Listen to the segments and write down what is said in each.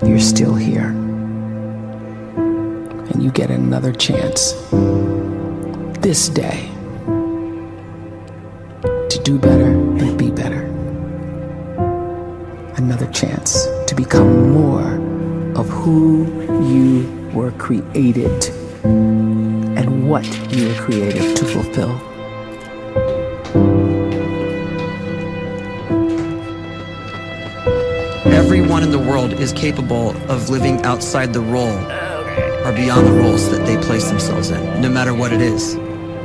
you're still here. And you get another chance this day to do better and be better. Another chance to become more of who you were created and what you were created to fulfill. Everyone in the world is capable of living outside the role or beyond the roles that they place themselves in, no matter what it is.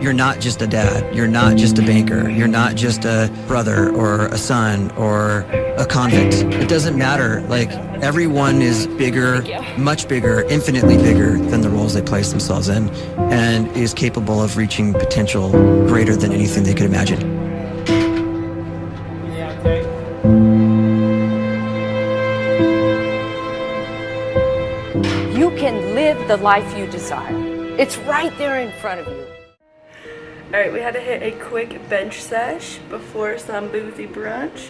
You're not just a dad, you're not just a banker, you're not just a brother or a son or a convict. It doesn't matter. Like, everyone is bigger, much bigger, infinitely bigger than the roles they place themselves in, and is capable of reaching potential greater than anything they could imagine. You can live the life you desire. It's right there in front of you. All right, we had to hit a quick bench sesh before some boozy brunch,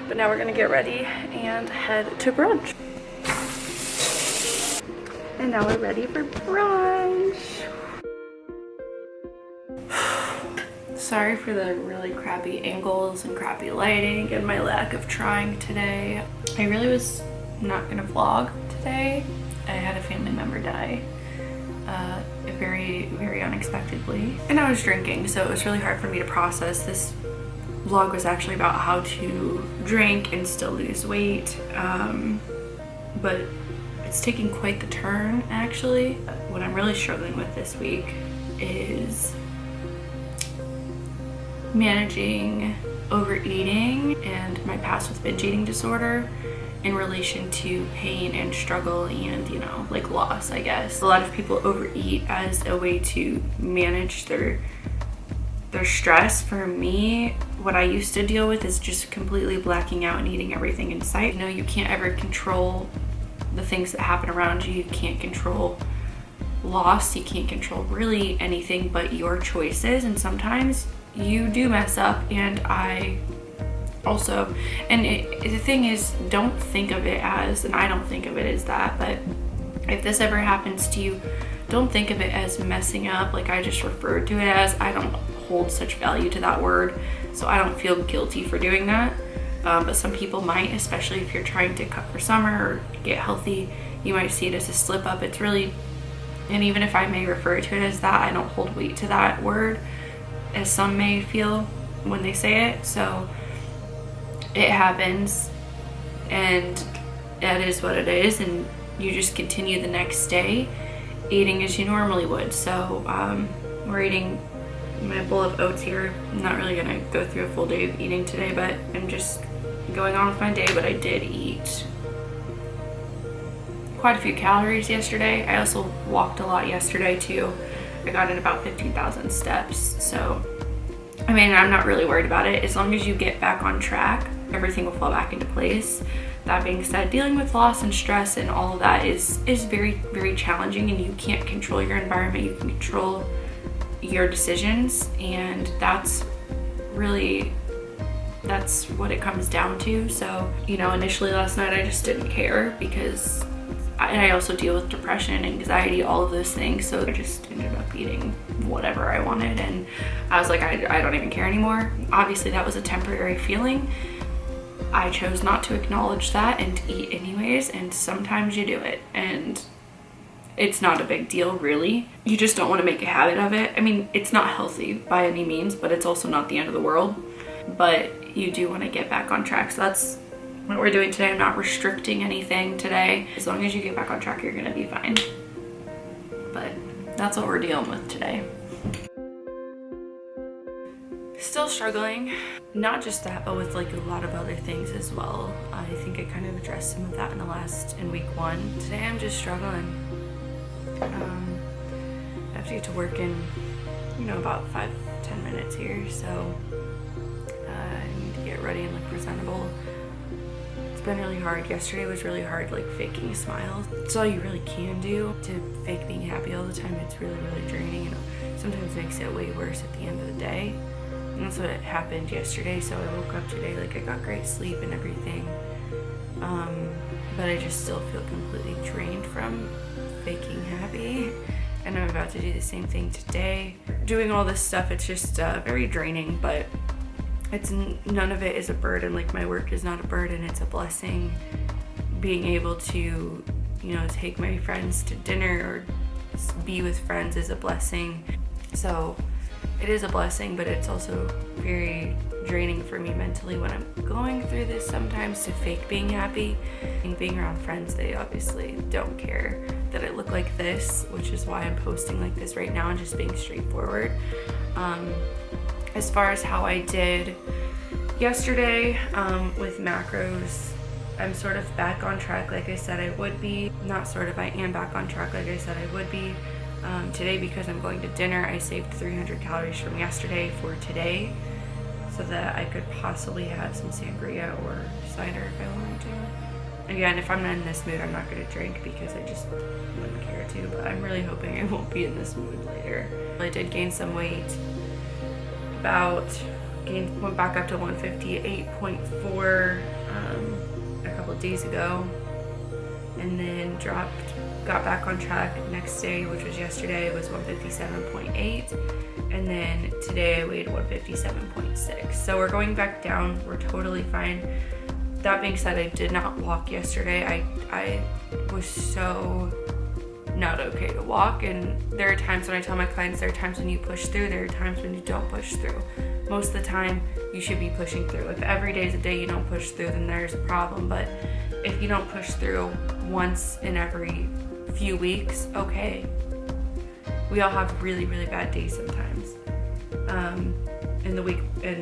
but now we're gonna get ready and head to brunch. And now we're ready for brunch. Sorry for the really crappy angles and crappy lighting and my lack of trying today. I really was not gonna vlog today. I had a family member die very unexpectedly, and I was drinking, so it was really hard for me to process. This vlog was actually about how to drink and still lose weight, but it's taking quite the turn actually. What I'm really struggling with this week is managing overeating and my past with binge eating disorder in relation to pain and struggle and, you know, like loss, I guess. A lot of people overeat as a way to manage their stress. For me, what I used to deal with is just completely blacking out and eating everything in sight. You know, you can't ever control the things that happen around you. You can't control loss. You can't control really anything but your choices. And sometimes you do mess up, and I also, and the thing is, don't think of it as, and I don't think of it as that, but if this ever happens to you, don't think of it as messing up like I just referred to it as. I don't hold such value to that word, so I don't feel guilty for doing that, but some people might, especially if you're trying to cut for summer or get healthy. You might see it as a slip up. It's really, and even if I may refer to it as that, I don't hold weight to that word as some may feel when they say it. So it happens, and that is what it is, and you just continue the next day eating as you normally would. So we're eating my bowl of oats here. I'm not really gonna go through a full day of eating today, but I'm just going on with my day. But I did eat quite a few calories yesterday. I also walked a lot yesterday too. I got in about 15,000 steps. So I mean, I'm not really worried about it. As long as you get back on track, everything will fall back into place. That being said, dealing with loss and stress and all of that is very, very challenging, and you can't control your environment. You can control your decisions, and that's what it comes down to. So, you know, initially last night I just didn't care because I also deal with depression, anxiety, all of those things. So I just ended up eating whatever I wanted, and I was like, I don't even care anymore. Obviously that was a temporary feeling. I chose not to acknowledge that and to eat anyways, and sometimes you do it, and it's not a big deal really. You just don't want to make a habit of it. I mean, it's not healthy by any means, but it's also not the end of the world. But you do want to get back on track. So that's what we're doing today. I'm not restricting anything today. As long as you get back on track, you're gonna be fine. But that's what we're dealing with today. Still struggling. Not just that, but with like a lot of other things as well. I think I kind of addressed some of that in week 1. Today I'm just struggling. I have to get to work in, you know, about 5-10 minutes here, so I need to get ready and look presentable. It's been really hard. Yesterday was really hard, like faking a smile. It's all you really can do to fake being happy all the time. It's really, really draining, and sometimes makes it way worse at the end of the day. And that's what happened yesterday. So I woke up today, like I got great sleep and everything. but I just still feel completely drained from faking happy. And I'm about to do the same thing today. Doing all this stuff, it's just very draining, but none of it is a burden. Like, my work is not a burden, it's a blessing. Being able to, take my friends to dinner or be with friends is a blessing. So it is a blessing, but it's also very draining for me mentally when I'm going through this sometimes to fake being happy. And being around friends, they obviously don't care that I look like this, which is why I'm posting like this right now and just being straightforward. As far as how I did yesterday with macros, I'm sort of back on track like I said I would be. Not sort of, I am back on track like I said I would be. Today, because I'm going to dinner, I saved 300 calories from yesterday for today so that I could possibly have some sangria or cider if I wanted to. Again, if I'm not in this mood, I'm not going to drink because I just wouldn't care to, but I'm really hoping I won't be in this mood later. I did gain some weight. Went back up to 158.4 a couple days ago, and then got back on track next day, which was yesterday. It was 157.8, and then today I weighed 157.6. So we're going back down. We're totally fine. That being said, I did not walk yesterday. I was so not okay to walk, and there are times when I tell my clients there are times when you push through, there are times when you don't push through. Most of the time you should be pushing through. If every day is a day you don't push through, then there's a problem. But if you don't push through once in every few weeks, okay. We all have really, really bad days sometimes. In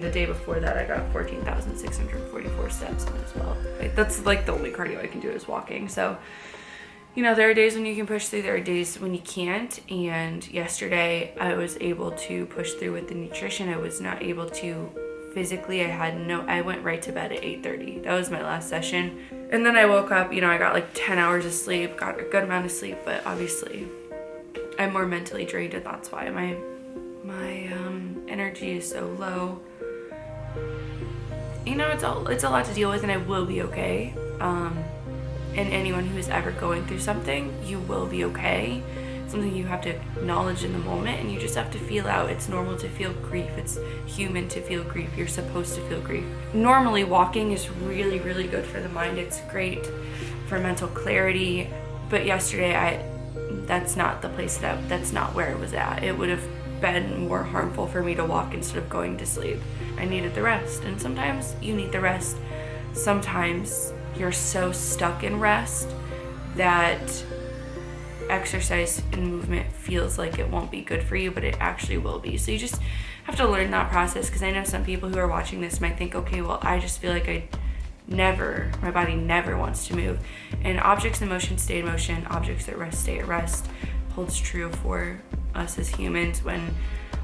the day before that, I got 14,644 steps in as well. That's like the only cardio I can do is walking. So, there are days when you can push through, there are days when you can't. And yesterday I was able to push through with the nutrition. I was not able to physically. I went right to bed at 8:30. That was my last session. And then I woke up, I got like 10 hours of sleep, got a good amount of sleep, but obviously I'm more mentally drained, and that's why my energy is so low. It's a lot to deal with, and I will be okay. And anyone who is ever going through something, you will be okay. Something you have to acknowledge in the moment, and you just have to feel out. It's normal to feel grief. It's human to feel grief. You're supposed to feel grief. Normally, walking is really, really good for the mind. It's great for mental clarity. But yesterday, that's not the place that's not where it was at. It would have been more harmful for me to walk instead of going to sleep. I needed the rest, and sometimes you need the rest. Sometimes you're so stuck in rest that exercise and movement feels like it won't be good for you, but it actually will be. So you just have to learn that process, because I know some people who are watching this might think, okay, well, I just feel like my body never wants to move. And objects in motion stay in motion, objects at rest stay at rest. Holds true for us as humans when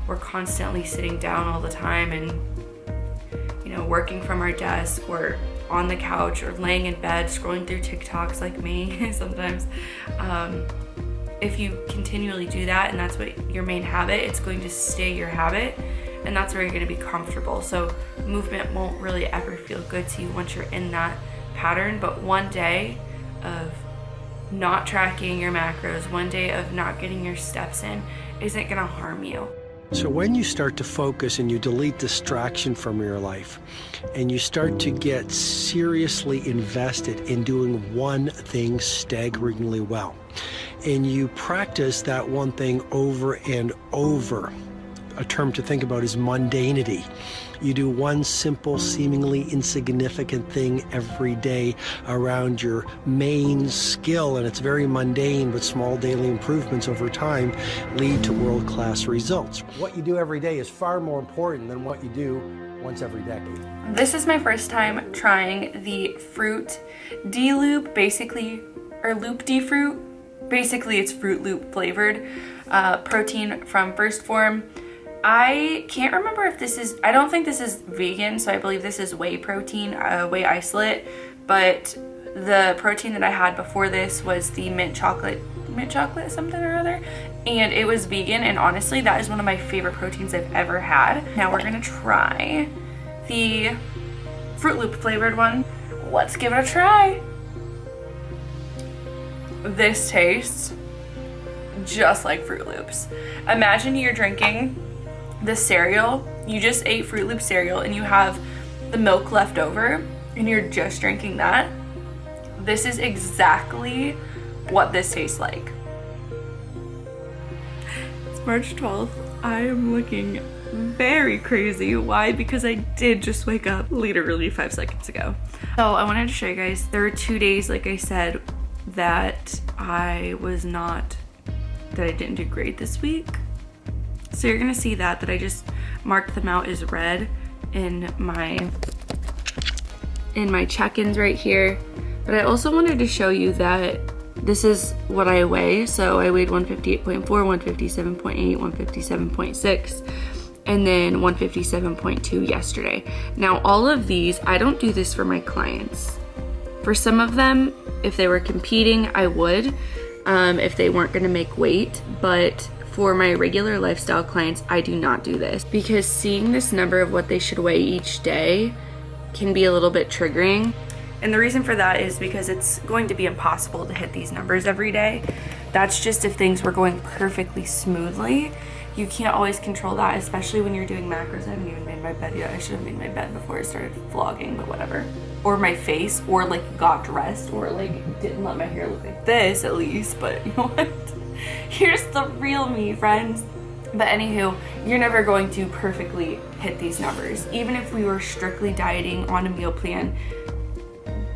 we're constantly sitting down all the time and working from our desk or on the couch or laying in bed scrolling through TikToks like me sometimes. If you continually do that and that's what your main habit, it's going to stay your habit, and that's where you're going to be comfortable. So movement won't really ever feel good to you once you're in that pattern, but one day of not tracking your macros, one day of not getting your steps in isn't going to harm you. So when you start to focus and you delete distraction from your life, and you start to get seriously invested in doing one thing staggeringly well, and you practice that one thing over and over, a term to think about is mundanity. You do one simple, seemingly insignificant thing every day around your main skill, and it's very mundane, but small daily improvements over time lead to world-class results. What you do every day is far more important than what you do once every decade. This is my first time trying the Fruit D-Loop, or Loop D-Fruit. Basically, it's Fruit Loop flavored protein from First Form. I can't remember if I don't think this is vegan, so I believe this is whey protein, whey isolate, but the protein that I had before this was the mint chocolate something or other, and it was vegan, and honestly, that is one of my favorite proteins I've ever had. Now we're gonna try the Fruit Loop flavored one. Let's give it a try. This tastes just like Fruit Loops. Imagine you're drinking the cereal, you just ate Fruit Loop cereal and you have the milk left over and you're just drinking that. This is exactly what this tastes like. It's March 12th. I am looking very crazy. Why? Because I did just wake up literally 5 seconds ago. So I wanted to show you guys, there were 2 days, like I said, that I didn't do great this week. So you're gonna see that I just marked them out as red in my check-ins right here. But I also wanted to show you that this is what I weigh. So I weighed 158.4, 157.8, 157.6, and then 157.2 yesterday. Now all of these, I don't do this for my clients. For some of them, if they were competing, I would, if they weren't gonna make weight. But for my regular lifestyle clients, I do not do this because seeing this number of what they should weigh each day can be a little bit triggering. And the reason for that is because it's going to be impossible to hit these numbers every day. That's just if things were going perfectly smoothly. You can't always control that, especially when you're doing macros. I haven't even made my bed yet. I should have made my bed before I started vlogging, but whatever. Or my face, or like got dressed, or like didn't let my hair look like this at least, but you know what? Here's the real me, friends. But anywho, you're never going to perfectly hit these numbers. Even if we were strictly dieting on a meal plan,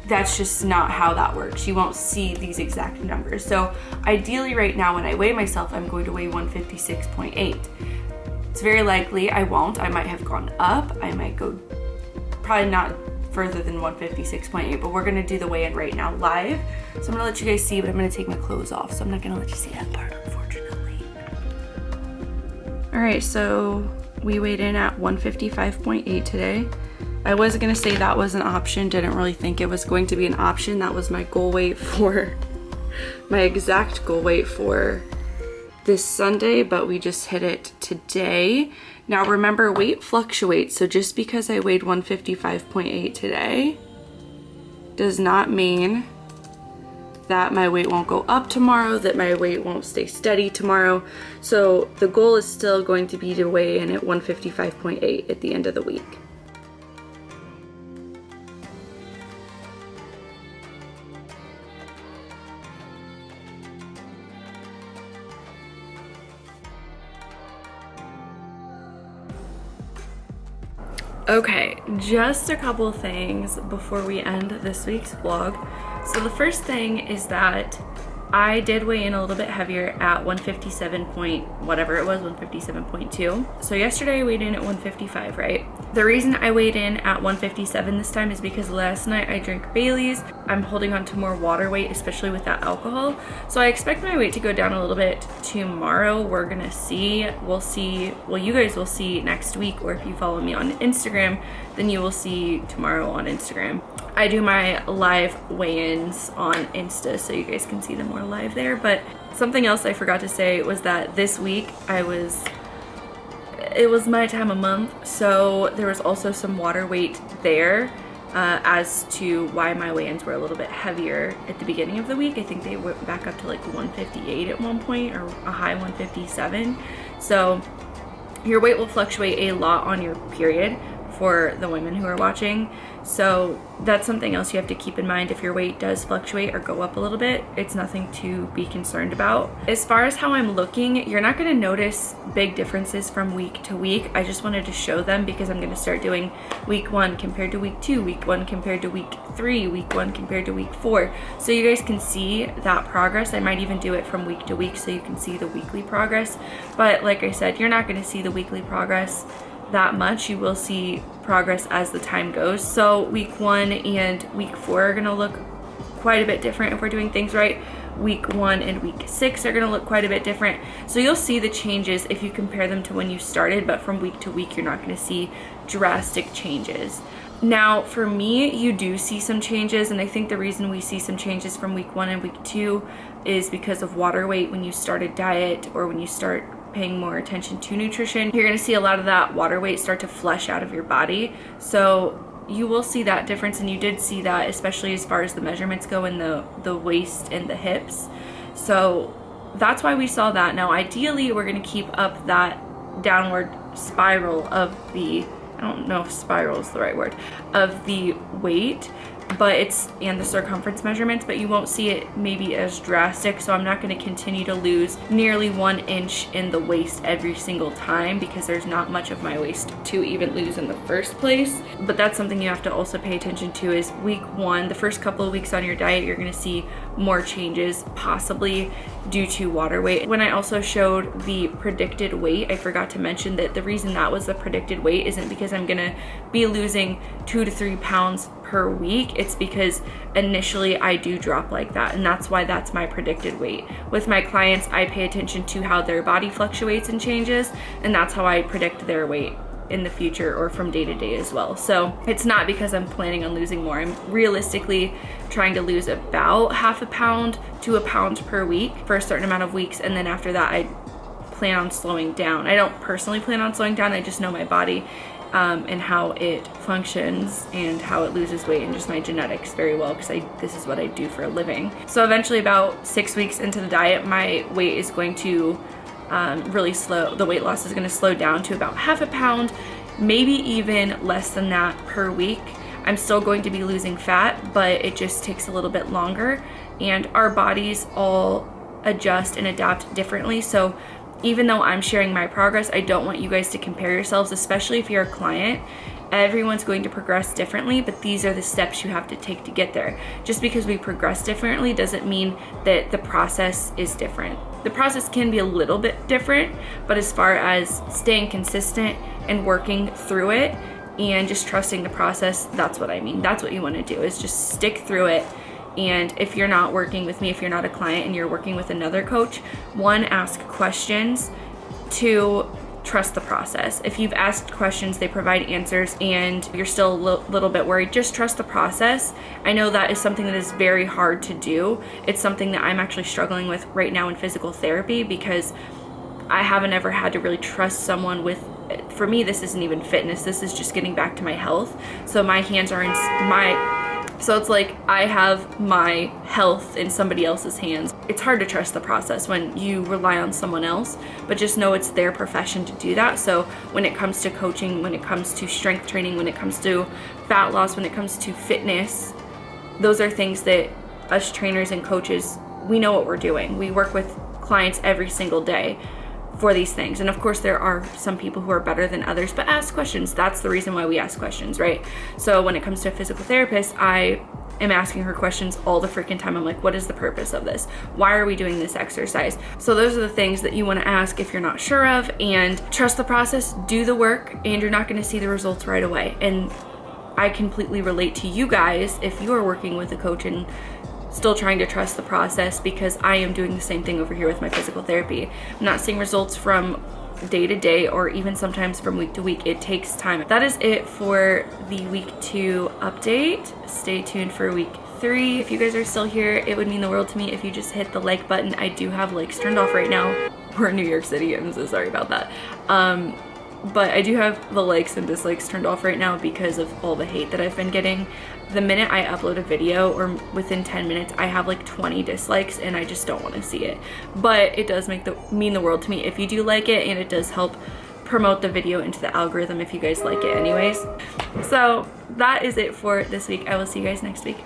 that's just not how that works. You won't see these exact numbers. So ideally right now when I weigh myself, I'm going to weigh 156.8. It's very likely I won't. I might have gone up. I might go probably not further than 156.8, but we're gonna do the weigh-in right now live. So I'm gonna let you guys see, but I'm gonna take my clothes off. So I'm not gonna let you see that part, unfortunately. All right, so we weighed in at 155.8 today. I was gonna say that was an option, didn't really think it was going to be an option. That was my goal weight for, my exact goal weight for this Sunday, but we just hit it today. Now remember, weight fluctuates, so just because I weighed 155.8 today does not mean that my weight won't go up tomorrow, that my weight won't stay steady tomorrow. So the goal is still going to be to weigh in at 155.8 at the end of the week. Okay, just a couple things before we end this week's vlog. So the first thing is that I did weigh in a little bit heavier at 157 point whatever it was, 157.2. So yesterday I weighed in at 155, right? The reason I weighed in at 157 this time is because last night I drank Bailey's. I'm holding on to more water weight, especially with that alcohol. So I expect my weight to go down a little bit tomorrow. We're gonna see, we'll see, well, you guys will see next week, or if you follow me on Instagram, then you will see tomorrow on Instagram. I do my live weigh-ins on Insta, so you guys can see them more live there. But something else I forgot to say was that this week it was my time of month, so there was also some water weight there as to why my weigh-ins were a little bit heavier at the beginning of the week. I think they went back up to like 158 at one point, or a high 157. So your weight will fluctuate a lot on your period for the women who are watching. So that's something else you have to keep in mind. If your weight does fluctuate or go up a little bit, it's nothing to be concerned about. As far as how I'm looking, you're not going to notice big differences from week to week. I just wanted to show them because I'm going to start doing week 1 compared to week 2, week 1 compared to week 3, week 1 compared to week 4. So you guys can see that progress. I might even do it from week to week so you can see the weekly progress. But like I said, you're not going to see the weekly progress that much. You will see progress as the time goes. So week 1 and week 4 are gonna look quite a bit different if we're doing things right. Week 1 and week 6 are gonna look quite a bit different. So you'll see the changes if you compare them to when you started, but from week to week, you're not gonna see drastic changes. Now, for me, you do see some changes, and I think the reason we see some changes from week 1 and week 2 is because of water weight. When you start a diet or when you start paying more attention to nutrition, you're going to see a lot of that water weight start to flush out of your body. So you will see that difference, and you did see that, especially as far as the measurements go in the waist and the hips. So that's why we saw that. Now ideally we're going to keep up that downward spiral of the, I don't know if spiral is the right word, of the weight, but and the circumference measurements, but you won't see it maybe as drastic. So I'm not going to continue to lose nearly 1 inch in the waist every single time, because there's not much of my waist to even lose in the first place. But that's something you have to also pay attention to, is week 1, the first couple of weeks on your diet, you're going to see more changes, possibly due to water weight. When I also showed the predicted weight, I forgot to mention that the reason that was the predicted weight isn't because I'm gonna be losing 2 to 3 pounds per week. It's because initially I do drop like that, and that's why that's my predicted weight. With my clients, I pay attention to how their body fluctuates and changes, and that's how I predict their weight in the future or from day to day as well. So it's not because I'm planning on losing more. I'm realistically trying to lose about half a pound to a pound per week for a certain amount of weeks, and then after that I plan on slowing down. I don't personally plan on slowing down, I just know my body and how it functions and how it loses weight, and just my genetics very well, because this is what I do for a living. So eventually, about 6 weeks into the diet, my weight is going to really slow, the weight loss is going to slow down to about half a pound, maybe even less than that per week. I'm still going to be losing fat, but it just takes a little bit longer, and our bodies all adjust and adapt differently. So even though I'm sharing my progress, I don't want you guys to compare yourselves, especially if you're a client. Everyone's going to progress differently, but these are the steps you have to take to get there. Just because we progress differently doesn't mean that the process is different. The process can be a little bit different, but as far as staying consistent and working through it and just trusting the process, that's what I mean. That's what you want to do, is just stick through it. And if you're not working with me, if you're not a client and you're working with another coach, 1, ask questions. 2, trust the process. If you've asked questions, they provide answers, and you're still a little bit worried, just trust the process. I know that is something that is very hard to do. It's something that I'm actually struggling with right now in physical therapy, because I haven't ever had to really trust someone with, for me, this isn't even fitness, this is just getting back to my health. So my hands are so it's like I have my health in somebody else's hands. It's hard to trust the process when you rely on someone else, but just know it's their profession to do that. So when it comes to coaching, when it comes to strength training, when it comes to fat loss, when it comes to fitness, those are things that us trainers and coaches, we know what we're doing. We work with clients every single day for these things. And of course there are some people who are better than others, but ask questions. That's the reason why we ask questions, right? So when it comes to a physical therapist, I am asking her questions all the freaking time. I'm like, what is the purpose of this? Why are we doing this exercise? So those are the things that you want to ask if you're not sure of, and trust the process, do the work, and you're not going to see the results right away. And I completely relate to you guys if you are working with a coach and still trying to trust the process, because I am doing the same thing over here with my physical therapy. I'm not seeing results from day to day or even sometimes from week to week. It takes time. That is it for the week 2 update. Stay tuned for week 3. If you guys are still here, it would mean the world to me if you just hit the like button. I do have likes turned off right now. We're in New York City, I'm so sorry about that. But I do have the likes and dislikes turned off right now because of all the hate that I've been getting. The minute I upload a video, or within 10 minutes, I have like 20 dislikes, and I just don't want to see it. But it does mean the world to me if you do like it, and it does help promote the video into the algorithm if you guys like it anyways. So that is it for this week. I will see you guys next week.